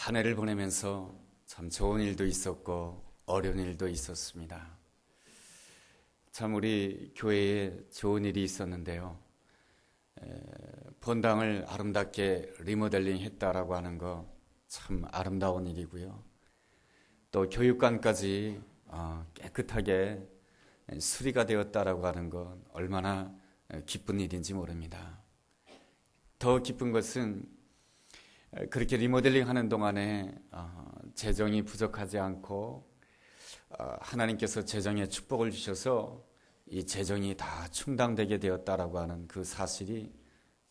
한 해를 보내면서 참 좋은 일도 있었고 어려운 일도 있었습니다. 참 우리 교회에 좋은 일이 있었는데요. 본당을 아름답게 리모델링 했다라고 하는 거 참 아름다운 일이고요. 또 교육관까지 깨끗하게 수리가 되었다라고 하는 건 얼마나 기쁜 일인지 모릅니다. 더 기쁜 것은 그렇게 리모델링 하는 동안에 재정이 부족하지 않고 하나님께서 재정의 축복을 주셔서 이 재정이 다 충당되게 되었다라고 하는 그 사실이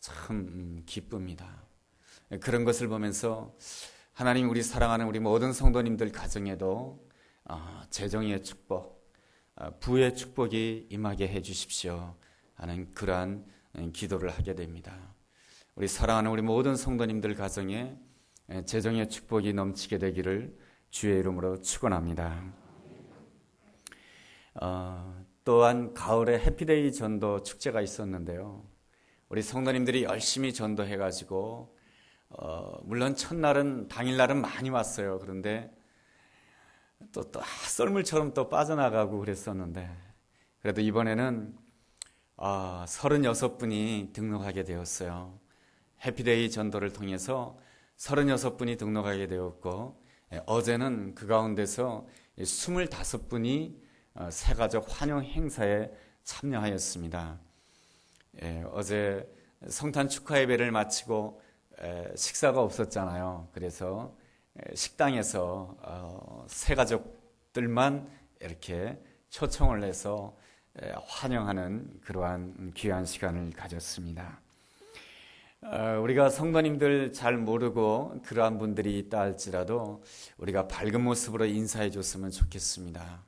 참 기쁩니다. 그런 것을 보면서 하나님 우리 사랑하는 우리 모든 성도님들 가정에도 재정의 축복, 부의 축복이 임하게 해 주십시오 하는 그러한 기도를 하게 됩니다. 우리 사랑하는 우리 모든 성도님들 가정에 재정의 축복이 넘치게 되기를 주의 이름으로 축원합니다. 또한 가을에 해피데이 전도 축제가 있었는데요. 우리 성도님들이 열심히 전도해가지고 물론 첫날은 당일날은 많이 왔어요. 그런데 또 썰물처럼 또 빠져나가고 그랬었는데 그래도 이번에는 36분이 등록하게 되었어요. 해피데이 전도를 통해서 36분이 등록하게 되었고 어제는 그 가운데서 25분이 새가족 환영 행사에 참여하였습니다. 어제 성탄 축하 예배를 마치고 식사가 없었잖아요. 그래서 식당에서 새가족들만 이렇게 초청을 해서 환영하는 그러한 귀한 시간을 가졌습니다. 우리가 성도님들 잘 모르고 그러한 분들이 있다 할지라도 우리가 밝은 모습으로 인사해 줬으면 좋겠습니다.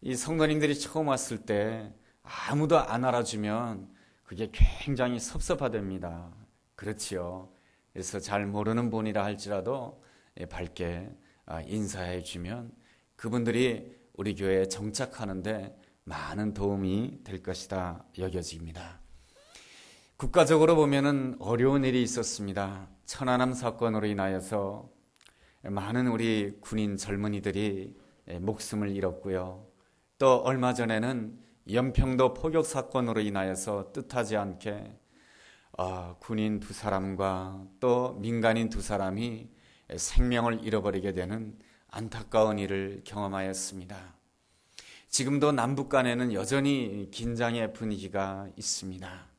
이 성도님들이 처음 왔을 때 아무도 안 알아주면 그게 굉장히 섭섭하답니다. 그렇지요. 그래서 잘 모르는 분이라 할지라도 밝게 인사해 주면 그분들이 우리 교회에 정착하는데 많은 도움이 될 것이다 여겨집니다. 국가적으로 보면은 어려운 일이 있었습니다. 천안함 사건으로 인하여서 많은 우리 군인 젊은이들이 목숨을 잃었고요. 또 얼마 전에는 연평도 포격 사건으로 인하여서 뜻하지 않게 군인 2사람과 또 민간인 2사람이 생명을 잃어버리게 되는 안타까운 일을 경험하였습니다. 지금도 남북 간에는 여전히 긴장의 분위기가 있습니다.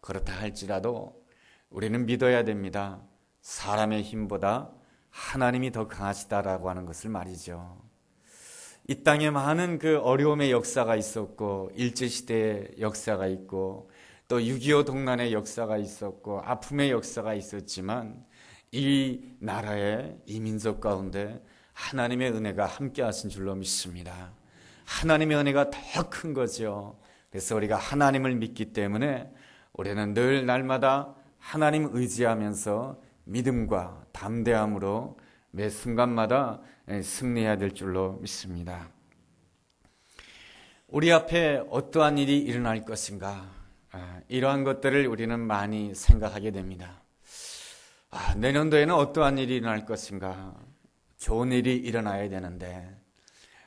그렇다 할지라도 우리는 믿어야 됩니다. 사람의 힘보다 하나님이 더 강하시다라고 하는 것을 말이죠. 이 땅에 많은 그 어려움의 역사가 있었고 일제시대의 역사가 있고 또 6.25 동란의 역사가 있었고 아픔의 역사가 있었지만 이 나라의 이 민족 가운데 하나님의 은혜가 함께 하신 줄로 믿습니다. 하나님의 은혜가 더 큰 거죠. 그래서 우리가 하나님을 믿기 때문에 우리는 늘 날마다 하나님 의지하면서 믿음과 담대함으로 매 순간마다 승리해야 될 줄로 믿습니다. 우리 앞에 어떠한 일이 일어날 것인가? 이러한 것들을 우리는 많이 생각하게 됩니다. 내년도에는 어떠한 일이 일어날 것인가? 좋은 일이 일어나야 되는데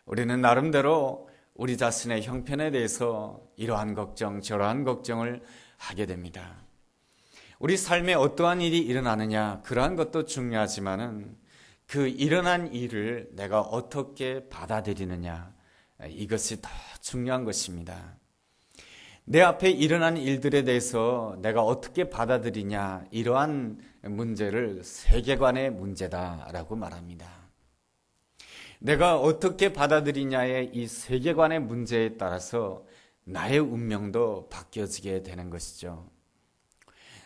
우리는 나름대로 우리 자신의 형편에 대해서 이러한 걱정 저러한 걱정을 하게 됩니다. 우리 삶에 어떠한 일이 일어나느냐 그러한 것도 중요하지만은 그 일어난 일을 내가 어떻게 받아들이느냐 이것이 더 중요한 것입니다. 내 앞에 일어난 일들에 대해서 내가 어떻게 받아들이냐 이러한 문제를 세계관의 문제다라고 말합니다. 내가 어떻게 받아들이냐의 이 세계관의 문제에 따라서 나의 운명도 바뀌어지게 되는 것이죠.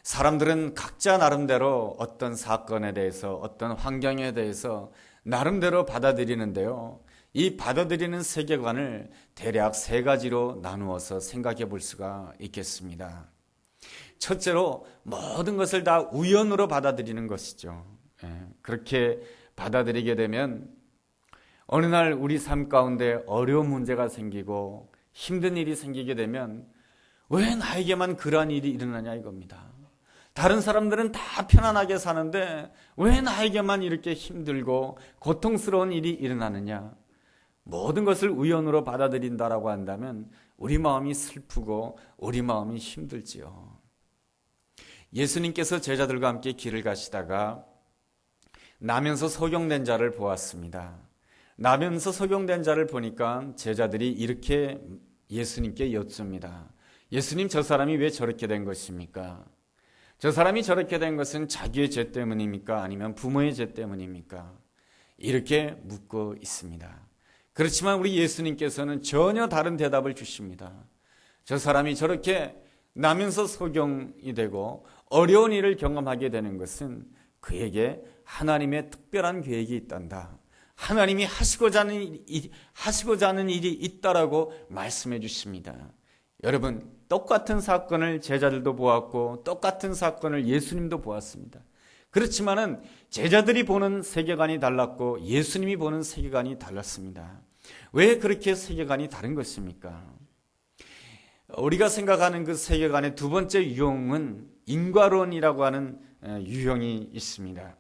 사람들은 각자 나름대로 어떤 사건에 대해서 어떤 환경에 대해서 나름대로 받아들이는데요. 이 받아들이는 세계관을 대략 3가지로 나누어서 생각해 볼 수가 있겠습니다. 첫째로 모든 것을 다 우연으로 받아들이는 것이죠. 그렇게 받아들이게 되면 어느 날 우리 삶 가운데 어려운 문제가 생기고 힘든 일이 생기게 되면 왜 나에게만 그러한 일이 일어나냐 이겁니다. 다른 사람들은 다 편안하게 사는데 왜 나에게만 이렇게 힘들고 고통스러운 일이 일어나느냐? 모든 것을 우연으로 받아들인다라고 한다면 우리 마음이 슬프고 우리 마음이 힘들지요. 예수님께서 제자들과 함께 길을 가시다가 나면서 소경된 자를 보았습니다. 나면서 소경된 자를 보니까 제자들이 이렇게 예수님께 여쭙습니다. 예수님, 저 사람이 왜 저렇게 된 것입니까? 저 사람이 저렇게 된 것은 자기의 죄 때문입니까? 아니면 부모의 죄 때문입니까? 이렇게 묻고 있습니다. 그렇지만 우리 예수님께서는 전혀 다른 대답을 주십니다. 저 사람이 저렇게 나면서 소경이 되고 어려운 일을 경험하게 되는 것은 그에게 하나님의 특별한 계획이 있단다. 하나님이 하시고자 하는 일이 있다라고 말씀해 주십니다. 여러분, 똑같은 사건을 제자들도 보았고 똑같은 사건을 예수님도 보았습니다. 그렇지만은 제자들이 보는 세계관이 달랐고 예수님이 보는 세계관이 달랐습니다. 왜 그렇게 세계관이 다른 것입니까? 우리가 생각하는 그 세계관의 두 번째 유형은 인과론이라고 하는 유형이 있습니다.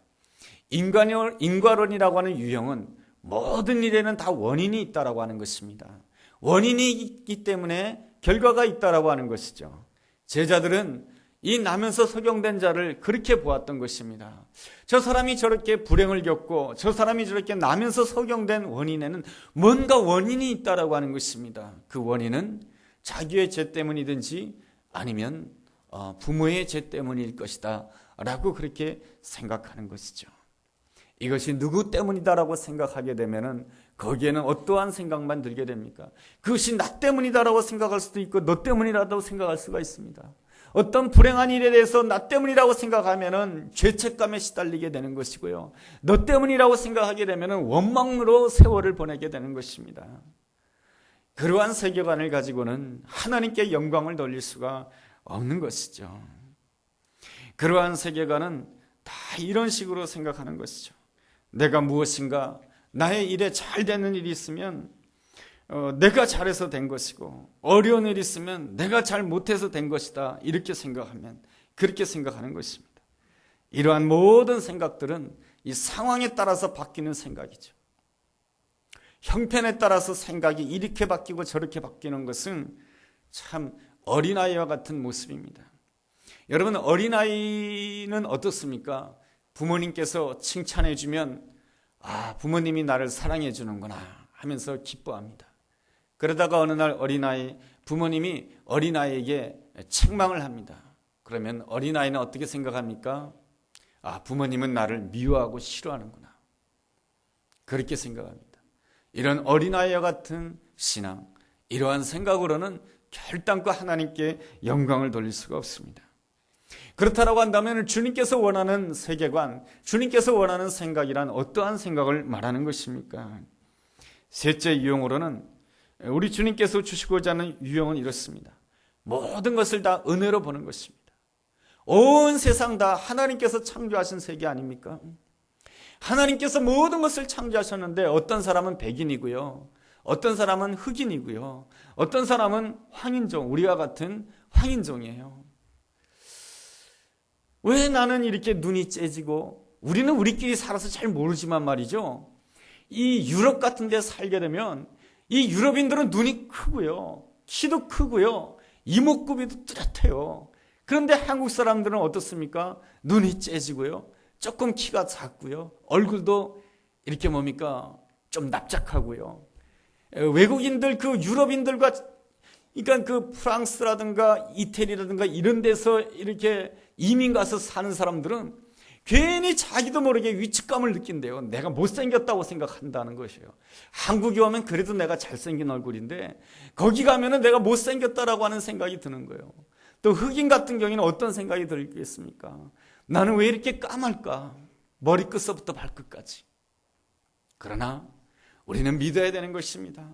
인과론이라고 하는 유형은 모든 일에는 다 원인이 있다라고 하는 것입니다. 원인이 있기 때문에 결과가 있다라고 하는 것이죠. 제자들은 이 나면서 소경된 자를 그렇게 보았던 것입니다. 저 사람이 저렇게 불행을 겪고 저 사람이 저렇게 나면서 소경된 원인에는 뭔가 원인이 있다라고 하는 것입니다. 그 원인은 자기의 죄 때문이든지 아니면 부모의 죄 때문일 것이다 라고 그렇게 생각하는 것이죠. 이것이 누구 때문이다라고 생각하게 되면은 거기에는 어떠한 생각만 들게 됩니까? 그것이 나 때문이다라고 생각할 수도 있고 너 때문이라고 생각할 수가 있습니다. 어떤 불행한 일에 대해서 나 때문이라고 생각하면은 죄책감에 시달리게 되는 것이고요. 너 때문이라고 생각하게 되면은 원망으로 세월을 보내게 되는 것입니다. 그러한 세계관을 가지고는 하나님께 영광을 돌릴 수가 없는 것이죠. 그러한 세계관은 다 이런 식으로 생각하는 것이죠. 내가 무엇인가 나의 일에 잘 되는 일이 있으면 내가 잘해서 된 것이고 어려운 일이 있으면 내가 잘 못해서 된 것이다 이렇게 생각하면 그렇게 생각하는 것입니다. 이러한 모든 생각들은 이 상황에 따라서 바뀌는 생각이죠. 형편에 따라서 생각이 이렇게 바뀌고 저렇게 바뀌는 것은 참 어린아이와 같은 모습입니다. 여러분, 어린아이는 어떻습니까? 부모님께서 칭찬해 주면 부모님이 나를 사랑해 주는구나 하면서 기뻐합니다. 그러다가 어느 날 부모님이 어린아이에게 책망을 합니다. 그러면 어린아이는 어떻게 생각합니까? 부모님은 나를 미워하고 싫어하는구나. 그렇게 생각합니다. 이런 어린아이와 같은 신앙, 이러한 생각으로는 결단코 하나님께 영광을 돌릴 수가 없습니다. 그렇다라고 한다면 주님께서 원하는 세계관, 주님께서 원하는 생각이란 어떠한 생각을 말하는 것입니까? 셋째 유형으로는 우리 주님께서 주시고자 하는 유형은 이렇습니다. 모든 것을 다 은혜로 보는 것입니다. 온 세상 다 하나님께서 창조하신 세계 아닙니까? 하나님께서 모든 것을 창조하셨는데 어떤 사람은 백인이고요. 어떤 사람은 흑인이고요. 어떤 사람은 황인종, 우리와 같은 황인종이에요. 왜 나는 이렇게 눈이 째지고 우리는 우리끼리 살아서 잘 모르지만 말이죠. 이 유럽 같은 데 살게 되면 이 유럽인들은 눈이 크고요. 키도 크고요. 이목구비도 뚜렷해요. 그런데 한국 사람들은 어떻습니까? 눈이 째지고요. 조금 키가 작고요. 얼굴도 이렇게 뭡니까? 좀 납작하고요. 외국인들, 그 유럽인들과, 그러니까 그 프랑스라든가 이태리라든가 이런 데서 이렇게 이민 가서 사는 사람들은 괜히 자기도 모르게 위축감을 느낀대요. 내가 못생겼다고 생각한다는 것이에요. 한국에 오면 그래도 내가 잘생긴 얼굴인데 거기 가면은 내가 못생겼다라고 하는 생각이 드는 거예요. 또 흑인 같은 경우에는 어떤 생각이 들겠습니까? 나는 왜 이렇게 까말까? 머리끝서부터 발끝까지. 그러나 우리는 믿어야 되는 것입니다.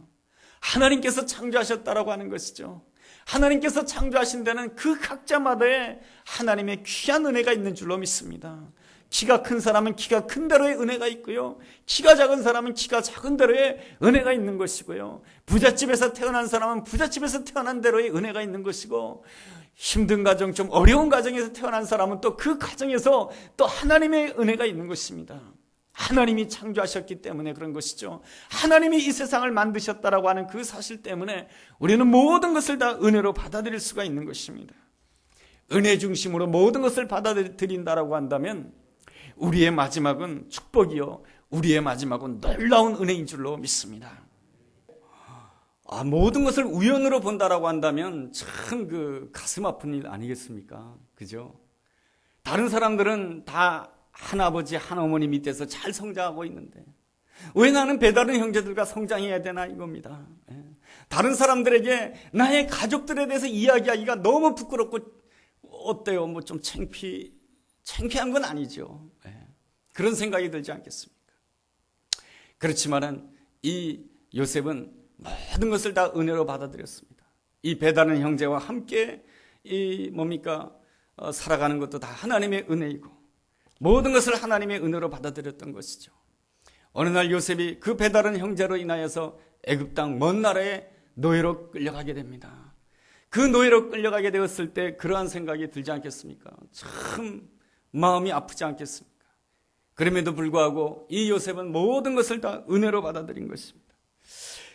하나님께서 창조하셨다라고 하는 것이죠. 하나님께서 창조하신 데는 그 각자마다의 하나님의 귀한 은혜가 있는 줄로 믿습니다. 키가 큰 사람은 키가 큰 대로의 은혜가 있고요. 키가 작은 사람은 키가 작은 대로의 은혜가 있는 것이고요. 부잣집에서 태어난 사람은 부잣집에서 태어난 대로의 은혜가 있는 것이고, 힘든 가정, 좀 어려운 가정에서 태어난 사람은 또 그 가정에서 또 하나님의 은혜가 있는 것입니다. 하나님이 창조하셨기 때문에 그런 것이죠. 하나님이 이 세상을 만드셨다라고 하는 그 사실 때문에 우리는 모든 것을 다 은혜로 받아들일 수가 있는 것입니다. 은혜 중심으로 모든 것을 받아들인다라고 한다면 우리의 마지막은 축복이요, 우리의 마지막은 놀라운 은혜인 줄로 믿습니다. 모든 것을 우연으로 본다라고 한다면 참 가슴 아픈 일 아니겠습니까? 그죠? 다른 사람들은 다 한 아버지 한 어머니 밑에서 잘 성장하고 있는데 왜 나는 배다른 형제들과 성장해야 되나 이겁니다. 다른 사람들에게 나의 가족들에 대해서 이야기하기가 너무 부끄럽고 어때요? 뭐 좀 창피한 건 아니죠. 그런 생각이 들지 않겠습니까? 그렇지만은 이 요셉은 모든 것을 다 은혜로 받아들였습니다. 이 배다른 형제와 함께 살아가는 것도 다 하나님의 은혜이고 모든 것을 하나님의 은혜로 받아들였던 것이죠. 어느 날 요셉이 그 배다른 형제로 인하여서 애굽 땅 먼 나라에 노예로 끌려가게 됩니다. 그 노예로 끌려가게 되었을 때 그러한 생각이 들지 않겠습니까? 참 마음이 아프지 않겠습니까? 그럼에도 불구하고 이 요셉은 모든 것을 다 은혜로 받아들인 것입니다.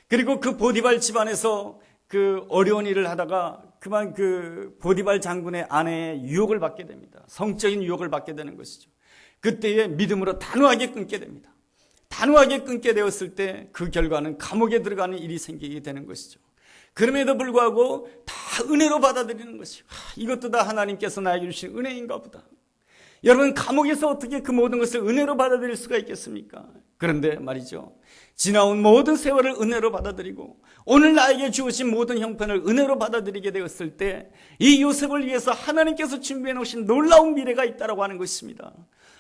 그리고 그 보디발 집안에서 그 어려운 일을 하다가 그만 그 보디발 장군의 아내의 유혹을 받게 됩니다. 성적인 유혹을 받게 되는 것이죠. 그때에 믿음으로 단호하게 끊게 됩니다. 단호하게 끊게 되었을 때 그 결과는 감옥에 들어가는 일이 생기게 되는 것이죠. 그럼에도 불구하고 다 은혜로 받아들이는 것이죠. 이것도 다 하나님께서 나에게 주신 은혜인가 보다. 여러분, 감옥에서 어떻게 그 모든 것을 은혜로 받아들일 수가 있겠습니까? 그런데 말이죠, 지나온 모든 세월을 은혜로 받아들이고 오늘 나에게 주어진 모든 형편을 은혜로 받아들이게 되었을 때 이 요셉을 위해서 하나님께서 준비해 놓으신 놀라운 미래가 있다고 하는 것입니다.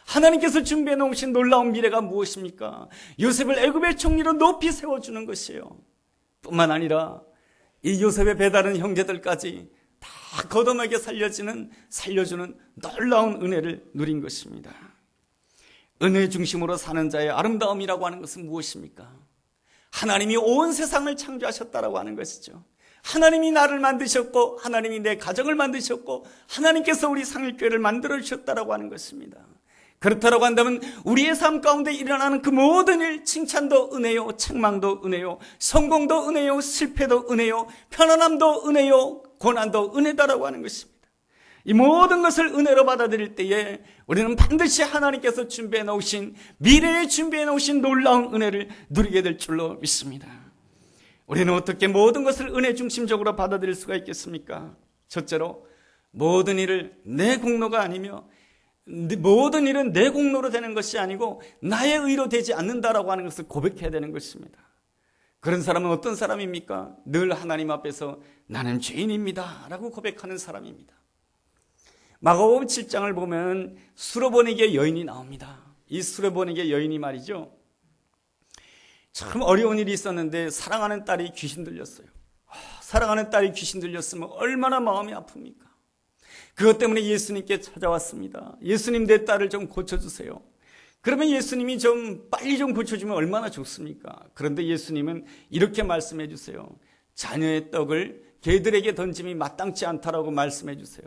하나님께서 준비해 놓으신 놀라운 미래가 무엇입니까? 요셉을 애굽의 총리로 높이 세워주는 것이에요. 뿐만 아니라 이 요셉의 배다른 형제들까지 다 거듭하게 살려주는 놀라운 은혜를 누린 것입니다. 은혜 중심으로 사는 자의 아름다움이라고 하는 것은 무엇입니까? 하나님이 온 세상을 창조하셨다라고 하는 것이죠. 하나님이 나를 만드셨고 하나님이 내 가정을 만드셨고 하나님께서 우리 상일교회를 만들어 주셨다라고 하는 것입니다. 그렇다라고 한다면 우리의 삶 가운데 일어나는 그 모든 일, 칭찬도 은혜요, 책망도 은혜요, 성공도 은혜요, 실패도 은혜요, 편안함도 은혜요, 고난도 은혜다라고 하는 것입니다. 이 모든 것을 은혜로 받아들일 때에 우리는 반드시 하나님께서 준비해 놓으신, 미래에 준비해 놓으신 놀라운 은혜를 누리게 될 줄로 믿습니다. 우리는 어떻게 모든 것을 은혜 중심적으로 받아들일 수가 있겠습니까? 첫째로, 모든 일을 내 공로가 아니며 모든 일은 내 공로로 되는 것이 아니고 나의 의로 되지 않는다라고 하는 것을 고백해야 되는 것입니다. 그런 사람은 어떤 사람입니까? 늘 하나님 앞에서 나는 죄인입니다 라고 고백하는 사람입니다. 마가복음 7장을 보면 수로보니게 여인이 나옵니다. 이 수로보니게 여인이 말이죠, 참 어려운 일이 있었는데 사랑하는 딸이 귀신 들렸어요. 사랑하는 딸이 귀신 들렸으면 얼마나 마음이 아픕니까? 그것 때문에 예수님께 찾아왔습니다. 예수님, 내 딸을 좀 고쳐주세요. 그러면 예수님이 좀 빨리 좀 고쳐주면 얼마나 좋습니까? 그런데 예수님은 이렇게 말씀해 주세요. 자녀의 떡을 개들에게 던짐이 마땅치 않다라고 말씀해 주세요.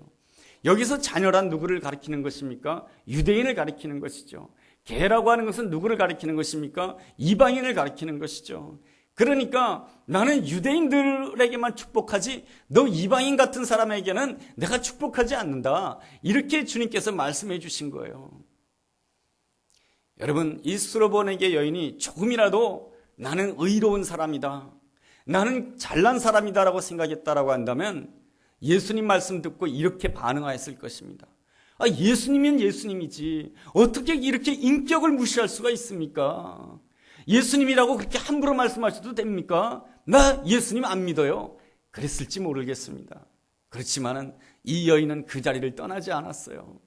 여기서 자녀란 누구를 가리키는 것입니까? 유대인을 가리키는 것이죠. 개라고 하는 것은 누구를 가리키는 것입니까? 이방인을 가리키는 것이죠. 그러니까 나는 유대인들에게만 축복하지 너 이방인 같은 사람에게는 내가 축복하지 않는다, 이렇게 주님께서 말씀해 주신 거예요. 여러분, 이 수로보니게 여인이 조금이라도 나는 의로운 사람이다, 나는 잘난 사람이다라고 생각했다라고 한다면 예수님 말씀 듣고 이렇게 반응하였을 것입니다. 예수님이면 예수님이지 어떻게 이렇게 인격을 무시할 수가 있습니까? 예수님이라고 그렇게 함부로 말씀하셔도 됩니까? 나 예수님 안 믿어요. 그랬을지 모르겠습니다. 그렇지만은 이 여인은 그 자리를 떠나지 않았어요.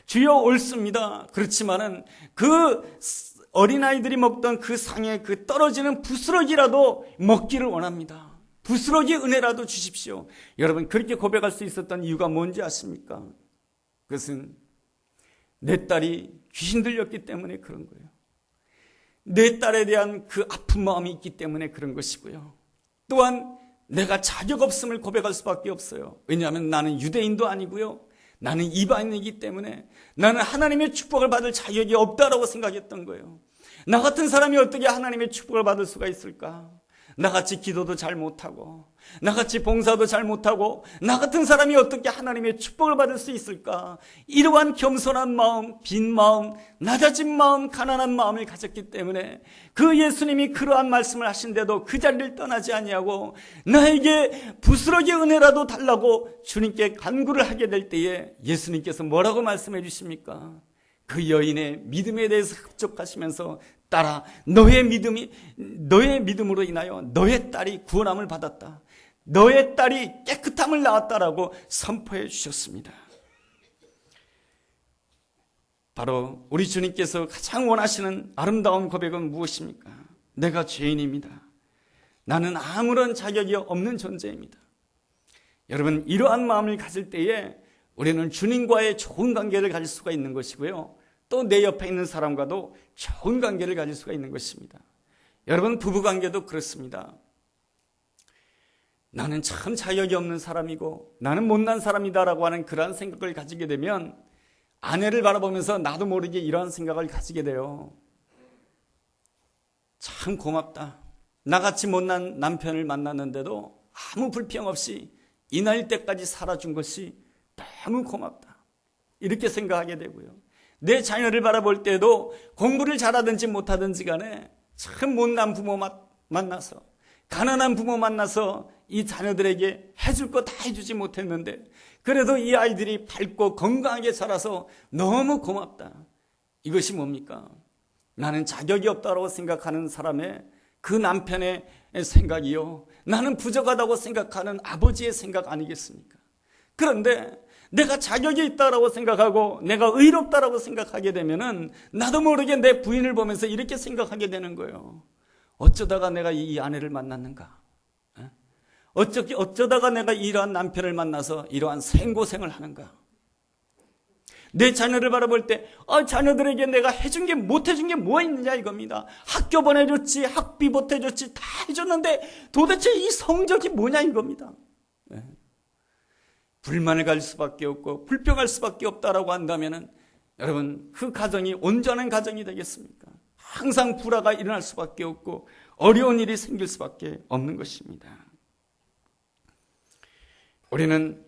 주여, 옳습니다. 그렇지만은 그 어린아이들이 먹던 그 상에 그 떨어지는 부스러기라도 먹기를 원합니다. 부스러기 은혜라도 주십시오. 여러분, 그렇게 고백할 수 있었던 이유가 뭔지 아십니까? 그것은 내 딸이 귀신 들렸기 때문에 그런 거예요. 내 딸에 대한 그 아픈 마음이 있기 때문에 그런 것이고요. 또한 내가 자격 없음을 고백할 수밖에 없어요. 왜냐하면 나는 유대인도 아니고요. 나는 이방인이기 때문에 나는 하나님의 축복을 받을 자격이 없다라고 생각했던 거예요. 나 같은 사람이 어떻게 하나님의 축복을 받을 수가 있을까? 나같이 기도도 잘 못하고, 나같이 봉사도 잘 못하고, 나 같은 사람이 어떻게 하나님의 축복을 받을 수 있을까? 이러한 겸손한 마음, 빈 마음, 낮아진 마음, 가난한 마음을 가졌기 때문에 그 예수님이 그러한 말씀을 하신데도 그 자리를 떠나지 아니하고 나에게 부스러기 은혜라도 달라고 주님께 간구를 하게 될 때에 예수님께서 뭐라고 말씀해 주십니까? 그 여인의 믿음에 대해서 흡족하시면서 딸아, 너의 믿음으로 인하여 너의 딸이 구원함을 받았다. 너의 딸이 깨끗함을 낳았다라고 선포해 주셨습니다. 바로 우리 주님께서 가장 원하시는 아름다운 고백은 무엇입니까? 내가 죄인입니다. 나는 아무런 자격이 없는 존재입니다. 여러분, 이러한 마음을 가질 때에 우리는 주님과의 좋은 관계를 가질 수가 있는 것이고요. 또 내 옆에 있는 사람과도 좋은 관계를 가질 수가 있는 것입니다. 여러분, 부부관계도 그렇습니다. 나는 참 자격이 없는 사람이고 나는 못난 사람이다라고 하는 그러한 생각을 가지게 되면 아내를 바라보면서 나도 모르게 이러한 생각을 가지게 돼요. 참 고맙다. 나같이 못난 남편을 만났는데도 아무 불평 없이 이 나이 때까지 살아준 것이 너무 고맙다. 이렇게 생각하게 되고요. 내 자녀를 바라볼 때도 공부를 잘하든지 못하든지 간에 참 못난 부모 만나서, 가난한 부모 만나서 이 자녀들에게 해줄 거 다 해주지 못했는데 그래도 이 아이들이 밝고 건강하게 자라서 너무 고맙다. 이것이 뭡니까? 나는 자격이 없다고 생각하는 사람의 그 남편의 생각이요, 나는 부족하다고 생각하는 아버지의 생각 아니겠습니까? 그런데 내가 자격이 있다라고 생각하고 내가 의롭다라고 생각하게 되면은 나도 모르게 내 부인을 보면서 이렇게 생각하게 되는 거예요. 어쩌다가 내가 이 아내를 만났는가? 어쩌다가 내가 이러한 남편을 만나서 이러한 생고생을 하는가? 내 자녀를 바라볼 때 자녀들에게 내가 해준 게 못해준 게 뭐가 있느냐 이겁니다. 학교 보내줬지, 학비 보태줬지, 다 해줬는데 도대체 이 성적이 뭐냐 이겁니다. 불만을 가질 수밖에 없고 불평할 수밖에 없다라고 한다면은 여러분, 그 가정이 온전한 가정이 되겠습니까? 항상 불화가 일어날 수밖에 없고 어려운 일이 생길 수밖에 없는 것입니다. 우리는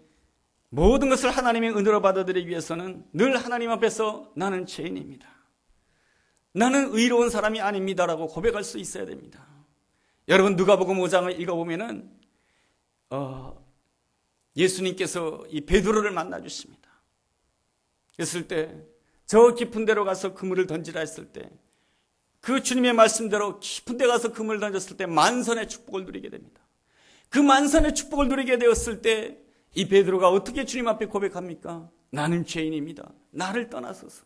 모든 것을 하나님의 은혜로 받아들이기 위해서는 늘 하나님 앞에서 나는 죄인입니다, 나는 의로운 사람이 아닙니다라고 고백할 수 있어야 됩니다. 여러분, 누가복음 5장을 읽어보면은 예수님께서 이 베드로를 만나 주십니다. 그랬을 때 저 깊은 데로 가서 그물을 던지라 했을 때 그 주님의 말씀대로 깊은 데 가서 그물을 던졌을 때 만선의 축복을 누리게 됩니다. 그 만선의 축복을 누리게 되었을 때 이 베드로가 어떻게 주님 앞에 고백합니까? 나는 죄인입니다. 나를 떠나소서.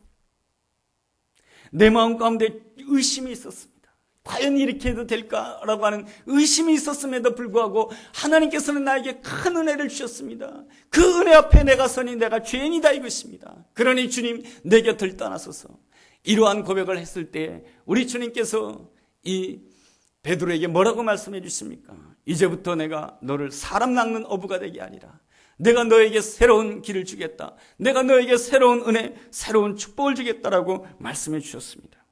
내 마음 가운데 의심이 있었습니다. 과연 이렇게 해도 될까라고 하는 의심이 있었음에도 불구하고 하나님께서는 나에게 큰 은혜를 주셨습니다. 그 은혜 앞에 내가 서니 내가 죄인이다 이것입니다. 그러니 주님, 내 곁을 떠나소서. 이러한 고백을 했을 때 우리 주님께서 이 베드로에게 뭐라고 말씀해 주십니까? 이제부터 내가 너를 사람 낚는 어부가 되게 하리라. 내가 너에게 새로운 길을 주겠다. 내가 너에게 새로운 은혜, 새로운 축복을 주겠다라고 말씀해 주셨습니다.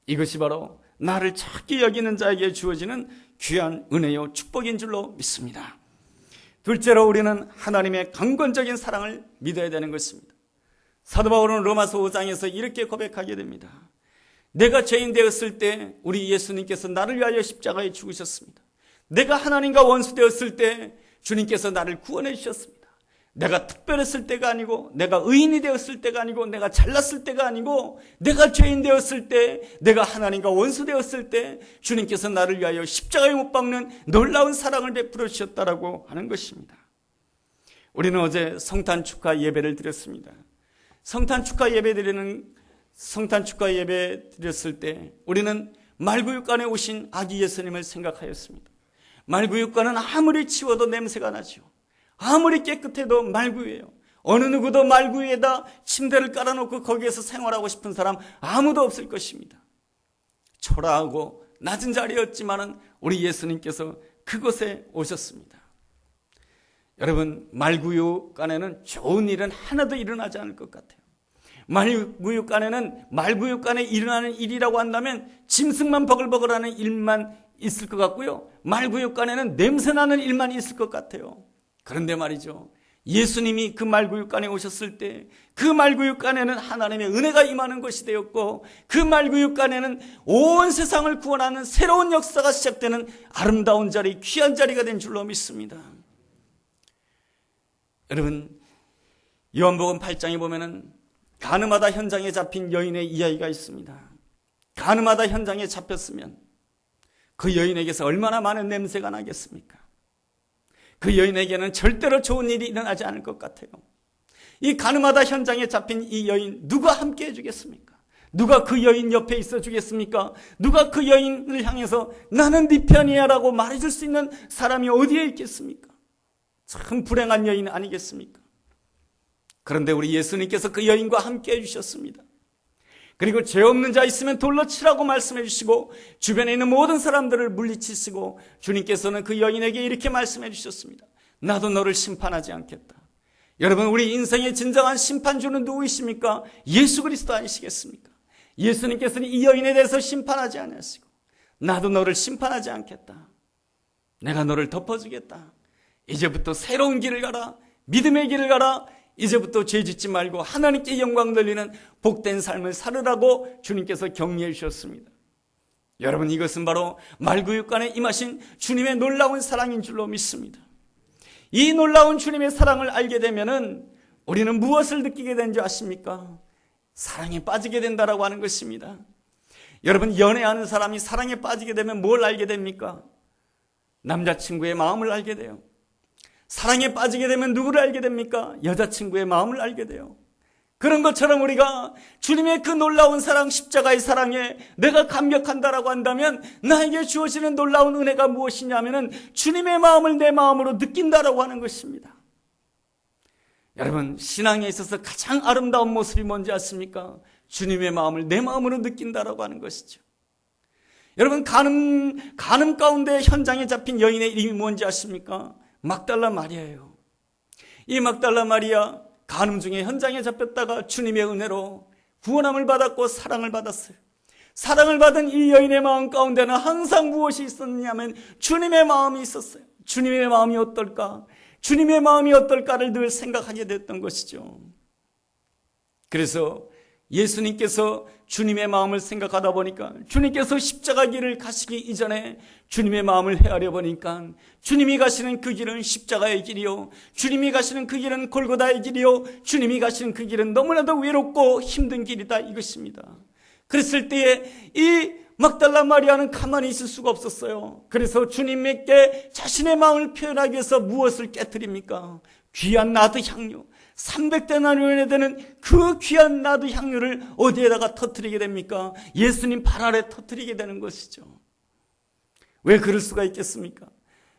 이것이 바로 나를 작게 여기는 자에게 주어지는 귀한 은혜요 축복인 줄로 믿습니다. 둘째로 우리는 하나님의 강권적인 사랑을 믿어야 되는 것입니다. 사도 바울은 로마서 5장에서 이렇게 고백하게 됩니다. 내가 죄인 되었을 때 우리 예수님께서 나를 위하여 십자가에 죽으셨습니다. 내가 하나님과 원수 되었을 때 주님께서 나를 구원해 주셨습니다. 내가 특별했을 때가 아니고, 내가 의인이 되었을 때가 아니고, 내가 잘났을 때가 아니고, 내가 죄인 되었을 때, 내가 하나님과 원수 되었을 때 주님께서 나를 위하여 십자가에 못 박는 놀라운 사랑을 베풀어 주셨다라고 하는 것입니다. 우리는 어제 성탄 축하 예배를 드렸습니다. 성탄 축하 예배 드렸을 때 우리는 말구육간에 오신 아기 예수님을 생각하였습니다. 말구육간은 아무리 치워도 냄새가 나죠. 아무리 깨끗해도 말구예요. 어느 누구도 말구 위에다 침대를 깔아놓고 거기에서 생활하고 싶은 사람 아무도 없을 것입니다. 초라하고 낮은 자리였지만은 우리 예수님께서 그곳에 오셨습니다. 여러분, 말구육간에는 좋은 일은 하나도 일어나지 않을 것 같아요. 말구육간에 일어나는 일이라고 한다면 짐승만 버글버글하는 일만 있을 것 같고요. 말구육간에는 냄새나는 일만 있을 것 같아요. 그런데 말이죠, 예수님이 그 말구육간에 오셨을 때 그 말구육간에는 하나님의 은혜가 임하는 것이 되었고, 그 말구육간에는 온 세상을 구원하는 새로운 역사가 시작되는 아름다운 자리, 귀한 자리가 된 줄로 믿습니다. 여러분, 요한복음 8장에 보면은 가늠하다 현장에 잡힌 여인의 이야기가 있습니다. 가늠하다 현장에 잡혔으면 그 여인에게서 얼마나 많은 냄새가 나겠습니까? 그 여인에게는 절대로 좋은 일이 일어나지 않을 것 같아요. 이 가늠하다 현장에 잡힌 이 여인, 누가 함께 해주겠습니까? 누가 그 여인 옆에 있어 주겠습니까? 누가 그 여인을 향해서 나는 네 편이야 라고 말해줄 수 있는 사람이 어디에 있겠습니까? 참 불행한 여인 아니겠습니까? 그런데 우리 예수님께서 그 여인과 함께 해주셨습니다. 그리고 죄 없는 자 있으면 돌로 치라고 말씀해 주시고, 주변에 있는 모든 사람들을 물리치시고, 주님께서는 그 여인에게 이렇게 말씀해 주셨습니다. 나도 너를 심판하지 않겠다. 여러분, 우리 인생의 진정한 심판주는 누구이십니까? 예수 그리스도 아니시겠습니까? 예수님께서는 이 여인에 대해서 심판하지 않으시고, 나도 너를 심판하지 않겠다. 내가 너를 덮어주겠다. 이제부터 새로운 길을 가라. 믿음의 길을 가라. 이제부터 죄 짓지 말고 하나님께 영광 돌리는 복된 삶을 살으라고 주님께서 격려해 주셨습니다. 여러분, 이것은 바로 말구육간에 임하신 주님의 놀라운 사랑인 줄로 믿습니다. 이 놀라운 주님의 사랑을 알게 되면은 우리는 무엇을 느끼게 된 줄 아십니까? 사랑에 빠지게 된다라고 하는 것입니다. 여러분, 연애하는 사람이 사랑에 빠지게 되면 뭘 알게 됩니까? 남자친구의 마음을 알게 돼요. 사랑에 빠지게 되면 누구를 알게 됩니까? 여자친구의 마음을 알게 돼요. 그런 것처럼 우리가 주님의 그 놀라운 사랑, 십자가의 사랑에 내가 감격한다라고 한다면 나에게 주어지는 놀라운 은혜가 무엇이냐면은 주님의 마음을 내 마음으로 느낀다라고 하는 것입니다. 여러분, 신앙에 있어서 가장 아름다운 모습이 뭔지 아십니까? 주님의 마음을 내 마음으로 느낀다라고 하는 것이죠. 여러분, 가늠 가운데 현장에 잡힌 여인의 이름이 뭔지 아십니까? 막달라 마리아예요. 이 막달라 마리아, 간음 중에 현장에 잡혔다가 주님의 은혜로 구원함을 받았고 사랑을 받았어요. 사랑을 받은 이 여인의 마음 가운데는 항상 무엇이 있었느냐면 주님의 마음이 있었어요. 주님의 마음이 어떨까? 주님의 마음이 어떨까를 늘 생각하게 됐던 것이죠. 그래서 예수님께서 주님의 마음을 생각하다 보니까, 주님께서 십자가 길을 가시기 이전에 주님의 마음을 헤아려 보니까 주님이 가시는 그 길은 십자가의 길이요, 주님이 가시는 그 길은 골고다의 길이요, 주님이 가시는 그 길은 너무나도 외롭고 힘든 길이다, 이것입니다. 그랬을 때에 이 막달라 마리아는 가만히 있을 수가 없었어요. 그래서 주님께 자신의 마음을 표현하기 위해서 무엇을 깨뜨립니까? 귀한 나드 향유, 300데나리온에 되는 그 귀한 나드 향유를 어디에다가 터뜨리게 됩니까? 예수님 발 아래 터뜨리게 되는 것이죠. 왜 그럴 수가 있겠습니까?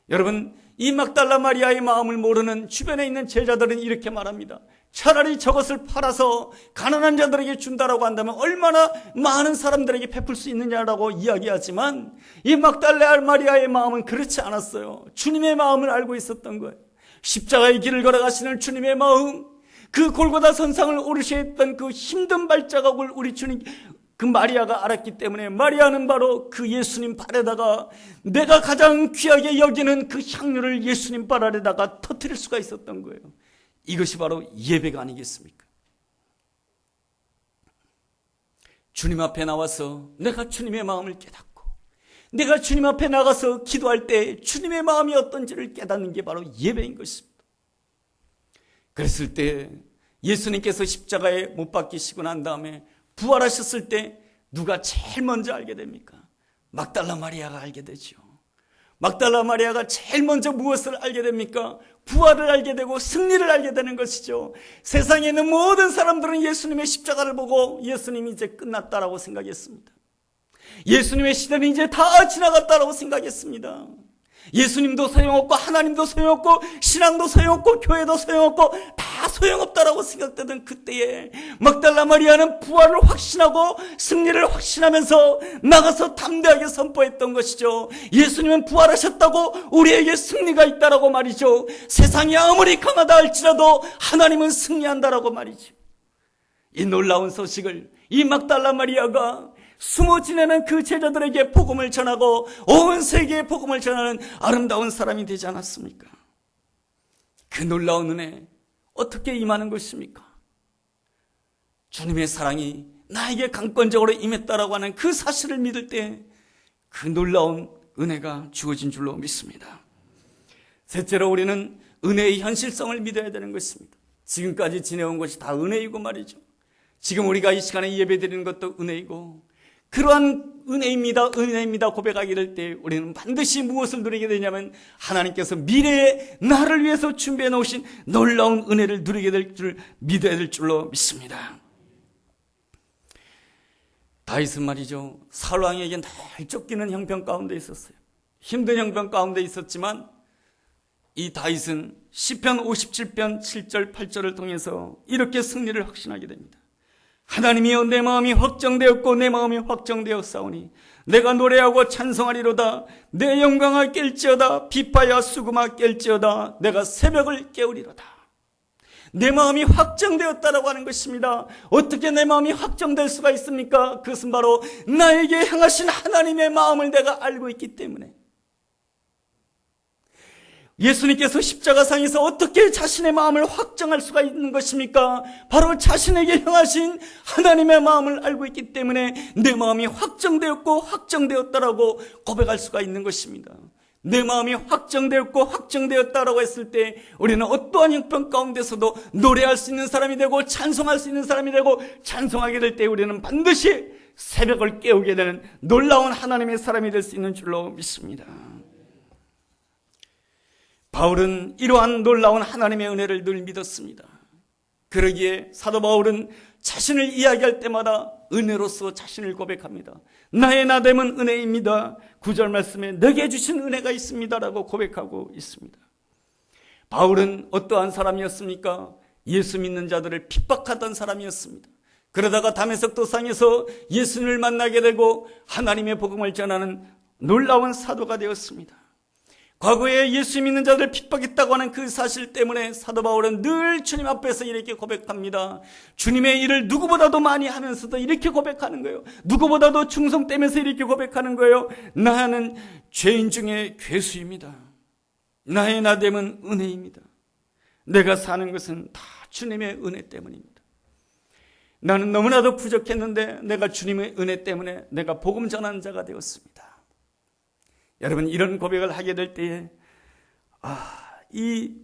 여러분, 이 막달라 마리아의 마음을 모르는 주변에 있는 제자들은 이렇게 말합니다. 차라리 저것을 팔아서 가난한 자들에게 준다라고 한다면 얼마나 많은 사람들에게 베풀 수 있느냐라고 이야기하지만, 이 막달라 마리아의 마음은 그렇지 않았어요. 주님의 마음을 알고 있었던 거예요. 십자가의 길을 걸어가시는 주님의 마음, 그 골고다 선상을 오르셔야 했던 그 힘든 발자국을 우리 주님, 그 마리아가 알았기 때문에 마리아는 바로 그 예수님 발에다가 내가 가장 귀하게 여기는 그 향유를 예수님 발 아래다가 터뜨릴 수가 있었던 거예요. 이것이 바로 예배가 아니겠습니까? 주님 앞에 나와서 내가 주님의 마음을 깨닫고, 내가 주님 앞에 나가서 기도할 때 주님의 마음이 어떤지를 깨닫는 게 바로 예배인 것입니다. 그랬을 때 예수님께서 십자가에 못 박히시고 난 다음에 부활하셨을 때 누가 제일 먼저 알게 됩니까? 막달라 마리아가 알게 되죠. 막달라 마리아가 제일 먼저 무엇을 알게 됩니까? 부활을 알게 되고 승리를 알게 되는 것이죠. 세상에 있는 모든 사람들은 예수님의 십자가를 보고 예수님이 이제 끝났다라고 생각했습니다. 예수님의 시대는 이제 다 지나갔다라고 생각했습니다. 예수님도 소용없고 하나님도 소용없고 신앙도 소용없고 교회도 소용없고 다 소용없다라고 생각되던 그때에 막달라 마리아는 부활을 확신하고 승리를 확신하면서 나가서 담대하게 선포했던 것이죠. 예수님은 부활하셨다고 우리에게 승리가 있다라고 말이죠. 세상이 아무리 강하다 할지라도 하나님은 승리한다라고 말이죠. 이 놀라운 소식을 이 막달라 마리아가 숨어 지내는 그 제자들에게 복음을 전하고 온 세계에 복음을 전하는 아름다운 사람이 되지 않았습니까? 그 놀라운 은혜 어떻게 임하는 것입니까? 주님의 사랑이 나에게 강권적으로 임했다라고 하는 그 사실을 믿을 때 그 놀라운 은혜가 주어진 줄로 믿습니다. 셋째로 우리는 은혜의 현실성을 믿어야 되는 것입니다. 지금까지 지내온 것이 다 은혜이고 말이죠. 지금 우리가 이 시간에 예배드리는 것도 은혜이고 그러한 은혜입니다 고백하게 될 때 우리는 반드시 무엇을 누리게 되냐면 하나님께서 미래에 나를 위해서 준비해 놓으신 놀라운 은혜를 누리게 될 줄 믿어야 될 줄로 믿습니다. 다윗은 말이죠, 사울 왕에게 늘 쫓기는 형편 가운데 있었어요. 힘든 형편 가운데 있었지만 이 다윗은 시편 57편 7절 8절을 통해서 이렇게 승리를 확신하게 됩니다. 하나님이여 내 마음이 확정되었고 내 마음이 확정되었사오니 내가 노래하고 찬송하리로다. 내 영광아 깰지어다. 비파야 수금아 깰지어다. 내가 새벽을 깨우리로다. 내 마음이 확정되었다라고 하는 것입니다. 어떻게 내 마음이 확정될 수가 있습니까? 그것은 바로 나에게 향하신 하나님의 마음을 내가 알고 있기 때문에. 예수님께서 십자가상에서 어떻게 자신의 마음을 확정할 수가 있는 것입니까? 바로 자신에게 향하신 하나님의 마음을 알고 있기 때문에 내 마음이 확정되었고 확정되었다라고 고백할 수가 있는 것입니다. 내 마음이 확정되었고 확정되었다라고 했을 때 우리는 어떠한 형편 가운데서도 노래할 수 있는 사람이 되고 찬송할 수 있는 사람이 되고 찬송하게 될 때 우리는 반드시 새벽을 깨우게 되는 놀라운 하나님의 사람이 될 수 있는 줄로 믿습니다. 바울은 이러한 놀라운 하나님의 은혜를 늘 믿었습니다. 그러기에 사도 바울은 자신을 이야기할 때마다 은혜로서 자신을 고백합니다. 나의 나됨은 은혜입니다. 9절 말씀에 내게 주신 은혜가 있습니다라고 고백하고 있습니다. 바울은 어떠한 사람이었습니까? 예수 믿는 자들을 핍박하던 사람이었습니다. 그러다가 다메섹 도상에서 예수님을 만나게 되고 하나님의 복음을 전하는 놀라운 사도가 되었습니다. 과거에 예수 믿는 자들을 핍박했다고 하는 그 사실 때문에 사도 바울은 늘 주님 앞에서 이렇게 고백합니다. 주님의 일을 누구보다도 많이 하면서도 이렇게 고백하는 거예요. 누구보다도 충성되면서 이렇게 고백하는 거예요. 나는 죄인 중에 괴수입니다. 나의 나됨은 은혜입니다. 내가 사는 것은 다 주님의 은혜 때문입니다. 나는 너무나도 부족했는데 내가 주님의 은혜 때문에 내가 복음 전하는 자가 되었습니다. 여러분, 이런 고백을 하게 될 때에 이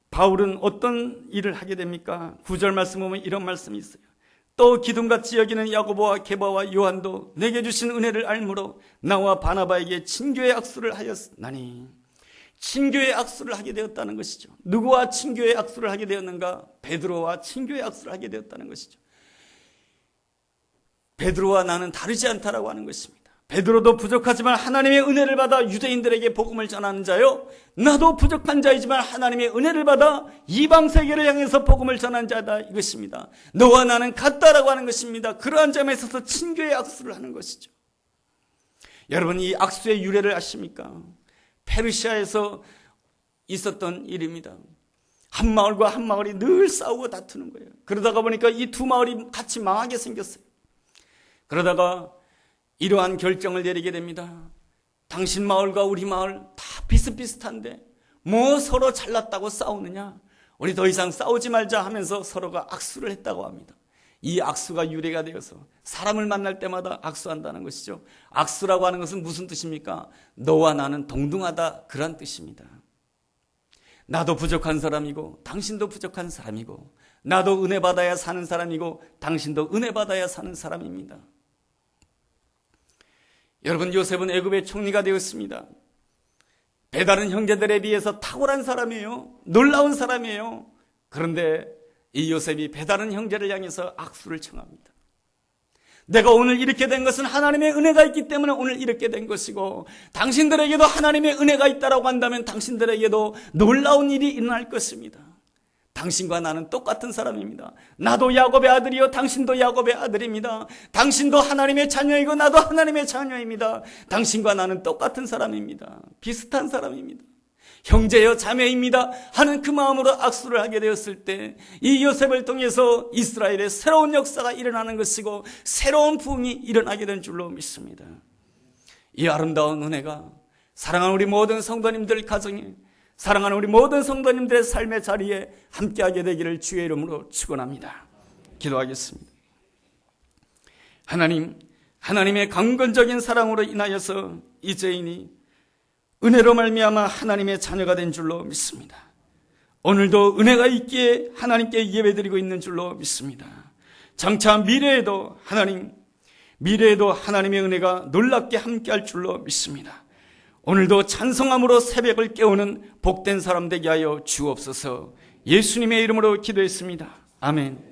바울은 어떤 일을 하게 됩니까? 9절 말씀 보면 이런 말씀이 있어요. 또 기둥같이 여기는 야고보와 게바와 요한도 내게 주신 은혜를 알므로 나와 바나바에게 친교의 악수를 하였나니. 친교의 악수를 하게 되었다는 것이죠. 누구와 친교의 악수를 하게 되었는가? 베드로와 친교의 악수를 하게 되었다는 것이죠. 베드로와 나는 다르지 않다라고 하는 것입니다. 베드로도 부족하지만 하나님의 은혜를 받아 유대인들에게 복음을 전하는 자요, 나도 부족한 자이지만 하나님의 은혜를 받아 이방 세계를 향해서 복음을 전하는 자다, 이것입니다. 너와 나는 같다라고 하는 것입니다. 그러한 점에 있어서 친교의 악수를 하는 것이죠. 여러분, 이 악수의 유래를 아십니까? 페르시아에서 있었던 일입니다. 한 마을과 한 마을이 늘 싸우고 다투는 거예요. 그러다가 보니까 이 두 마을이 같이 망하게 생겼어요. 그러다가 이러한 결정을 내리게 됩니다. 당신 마을과 우리 마을 다 비슷비슷한데 뭐 서로 잘났다고 싸우느냐? 우리 더 이상 싸우지 말자 하면서 서로가 악수를 했다고 합니다. 이 악수가 유래가 되어서 사람을 만날 때마다 악수한다는 것이죠. 악수라고 하는 것은 무슨 뜻입니까? 너와 나는 동등하다, 그런 뜻입니다. 나도 부족한 사람이고 당신도 부족한 사람이고, 나도 은혜 받아야 사는 사람이고 당신도 은혜 받아야 사는 사람입니다. 여러분, 요셉은 애굽의 총리가 되었습니다. 배다른 형제들에 비해서 탁월한 사람이에요. 놀라운 사람이에요. 그런데 이 요셉이 배다른 형제를 향해서 악수를 청합니다. 내가 오늘 이렇게 된 것은 하나님의 은혜가 있기 때문에 오늘 이렇게 된 것이고, 당신들에게도 하나님의 은혜가 있다라고 한다면 당신들에게도 놀라운 일이 일어날 것입니다. 당신과 나는 똑같은 사람입니다. 나도 야곱의 아들이요 당신도 야곱의 아들입니다. 당신도 하나님의 자녀이고 나도 하나님의 자녀입니다. 당신과 나는 똑같은 사람입니다. 비슷한 사람입니다. 형제여 자매입니다 하는 그 마음으로 악수를 하게 되었을 때 이 요셉을 통해서 이스라엘의 새로운 역사가 일어나는 것이고 새로운 부흥이 일어나게 된 줄로 믿습니다. 이 아름다운 은혜가 사랑하는 우리 모든 성도님들 가정에, 사랑하는 우리 모든 성도님들의 삶의 자리에 함께하게 되기를 주의 이름으로 축원합니다. 기도하겠습니다. 하나님, 하나님의 강건적인 사랑으로 인하여서 이 죄인이 은혜로 말미암아 하나님의 자녀가 된 줄로 믿습니다. 오늘도 은혜가 있기에 하나님께 예배드리고 있는 줄로 믿습니다. 장차 미래에도 하나님의 은혜가 놀랍게 함께할 줄로 믿습니다. 오늘도 찬송함으로 새벽을 깨우는 복된 사람 되게 하여 주옵소서. 예수님의 이름으로 기도했습니다. 아멘.